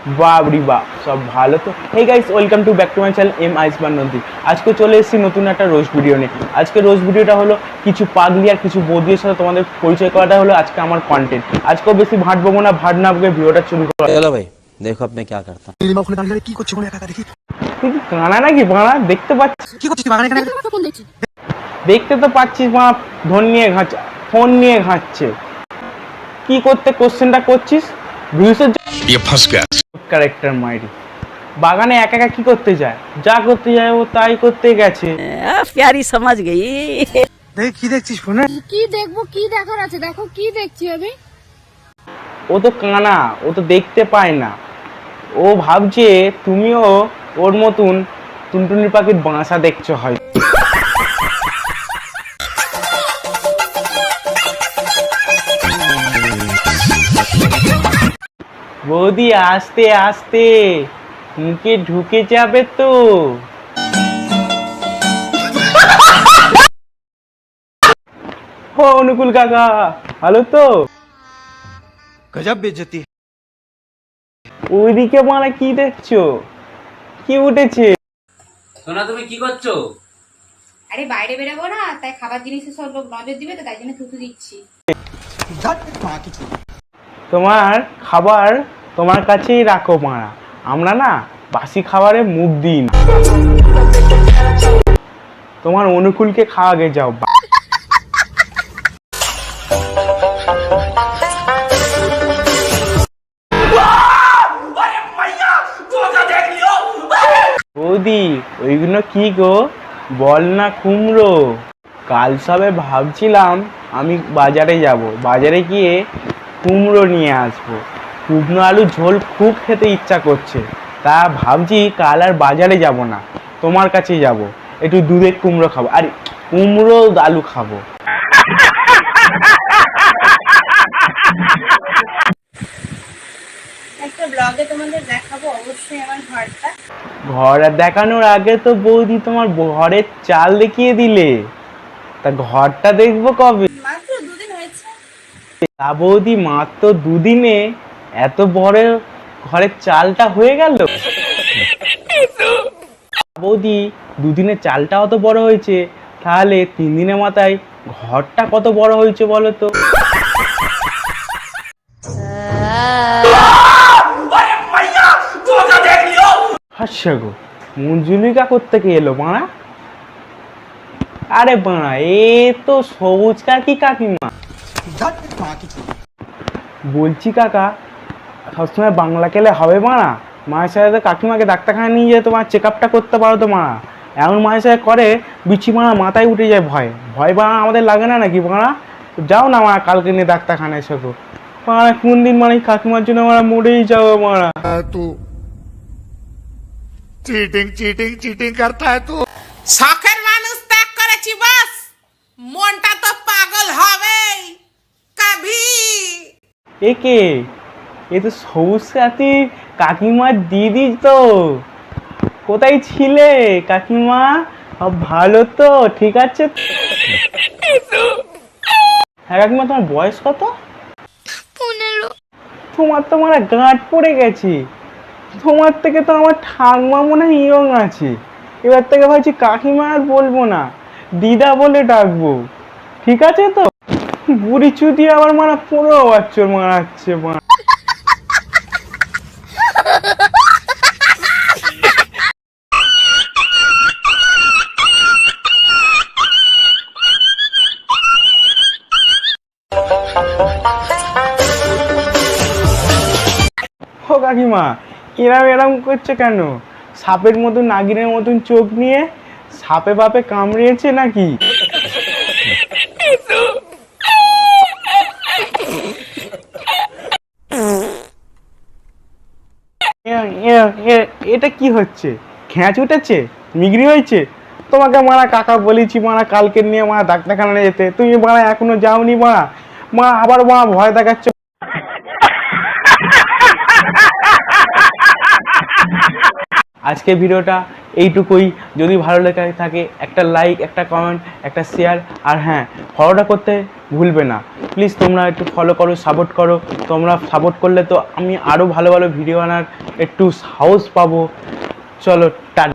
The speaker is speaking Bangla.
বাবরি বাহ, সব ভালো তো। Hey guys, welcome to back to my channel এম আইসবান নদী। আজকে চলে এসেছি নতুন একটা রোজ ভিডিও নিয়ে। আজকে রোজ ভিডিওটা হলো কিছু পাগলি আর কিছু বৌদির সাথে তোমাদের পরিচয় করাটা হলো আজকে আমার কন্টেন্ট। আজকেও বেশি ভাট বলবো না, ভাট না বকে ভিডিওটা শুরু করা। চলো ভাই, দেখো আপনি কি করতা। কি করছিস বলে একা দেখি? তুই কি কানা নাকি বাড়া? দেখতে পাচ্ছিস কি করছিস বাগানে এখানে? দেখতে তো পাচ্ছিস মা, ফোন নিয়ে ঘাঁচছে, ফোন নিয়ে ঘাঁচছে। কি করতে কোশ্চেনটা করছিস? ভিউসের ক্যারেক্টার মাইরি বাগানে একা একা কি করতে যায়? যা করতে যায় ও তাই করতে গেছে। प्यारी समझ गई। দেখ কি দেখছিস ফোনে? কি দেখবো, কি দেখার আছে? দেখো কি দেখছি আমি। ও তো কানা, ও তো দেখতে পায় না। ও ভাবছে তুমিও ওর মতন টুনটুনির পাখির বাসা দেখছো হয়। বৌদি আস্তে আস্তে, মুখে ঢুকে যাবে তো। ও অনুকূল কাকা, ভালো তো? গজব বেইজ্জতি। ওইদিকে মানে কি দেখছো? কি উঠেছে? সোনা তুমি কি করছো? আরে বাইরে বেরাবো না, তাই খাবার জিনিসে সব লোক নজর দিবে তো, তাই জন্য থুতু দিচ্ছি। তোমার খাবার তোমার কাছেই রাখো মারা, আমরা না বাসি খাবারে মুখ দিই না। তোমার অনুকূলকে খাওয়াগে যাও। বৌদি ওইগুলো কি গো? বল না কুমড়ো। কাল সবে ভাবছিলাম আমি বাজারে যাব, বাজারে গিয়ে কুমড়ো নিয়ে আসবো। কুমড়ো আলু ঝোল খুব খেতে ইচ্ছা করছে, তা ভাবছি কাল আর বাজারে যাব না, তোমার কাছে যাব, একটু দুধের কুমড়ো খাবো, আর কুমড়ো আলু খাবো। একটা ব্লগে তোমাদের দেখাবো অবশ্যই আমার ঘরটা। ঘর দেখানোর আগে তো বৌদি তোমার ঘরের চাল দেখিয়ে দিলে, তা ঘরটা দেখবো কবে? মাত্র দুদিন হয়েছে। তা বৌদি মাত্র দুদিনে এত বড় ঘরের চালটা হয়ে গেল? বৌদি দুদিনে চালটা অত বড় হয়েছে, তাহলে 3 দিনের মাথায় ঘরটা কত বড় হয়েছে বলো তো? হাস্যা গো, মঞ্জুলিকা কোত্থেকে এলো বাড়া? আরে বাড়া, এ তো সবুজ কাকি কাকিমা। বলছি কাকা, সবসময় বাংলা খেলে হবে মারা? মায়ের সাথে তো কাকিমাকে ডাক্তারখানা নিয়ে যেয়ে তোমার চেক আপটা করতে পারো তো মারা। এমন মায়ের সাথে করে বিচ্ছি মারা মাথায় উঠে যায় ভয়। ভয় বাড়া আমাদের লাগে না নাকি মারা? যাও না মারা, কালকে নিয়ে ডাক্তারখানায় এসো। মারা কোন দিন মানে কাকিমার জন্য মারা মরেই যাও মারা। तू चीटिंग चीटिंग चीटिंग करता है तू। শখের মানুষ ত্যাগ করেছি, বাস মনটা তো পাগল হবেই কবি। একে এ তো সবুজ সাথী কাকিমার দিদি তো। কোথায় ছিলে কাকিমা? সব ভালো তো? ঠিক আছে? হ্যাঁ কাকিমা, তোমার বয়স কত? 15। তোমার তো মানে গাঁট পড়ে গেছে। তোমার থেকে তো আমার ঠাকমা মনে হয় ইয়ং আছে। এবার থেকে ভাবছি কাকিমা আর বলবো না, দিদা বলে ডাকবো। ঠিক আছে তো? বুড়ি চুদি আবার মারা 15 বছর মারাচ্ছে মা। ও কাকিমা, এরম এরম করছে কেন? সাপের মতন নাগিনের মতন চোখ নিয়ে সাপে বাপে কামড়িয়েছে নাকি? এটা কি হচ্ছে? খেঁচ উঠেছে? মিগরি হয়েছে? তোমাকে মারা কাকা বলেছি মারা কালকে নিয়ে মারা ডাক্তারখানা যেতে, তুমি মারা এখনো যাওনি মারা। মা আবার মারা ভয় দেখাচ্ছ। আজকে ভিডিওটা এইটুকুই। যদি ভালো লেগে থাকে একটা লাইক, একটা কমেন্ট, একটা শেয়ার, আর হ্যাঁ ফলোটা করতে ভুলবে না। প্লিজ তোমরা একটু ফলো করো, সাপোর্ট করো। তোমরা সাপোর্ট করলে তো আমি আরও ভালো ভালো ভিডিও আনার একটু সাহস পাবো। চলো টাটা।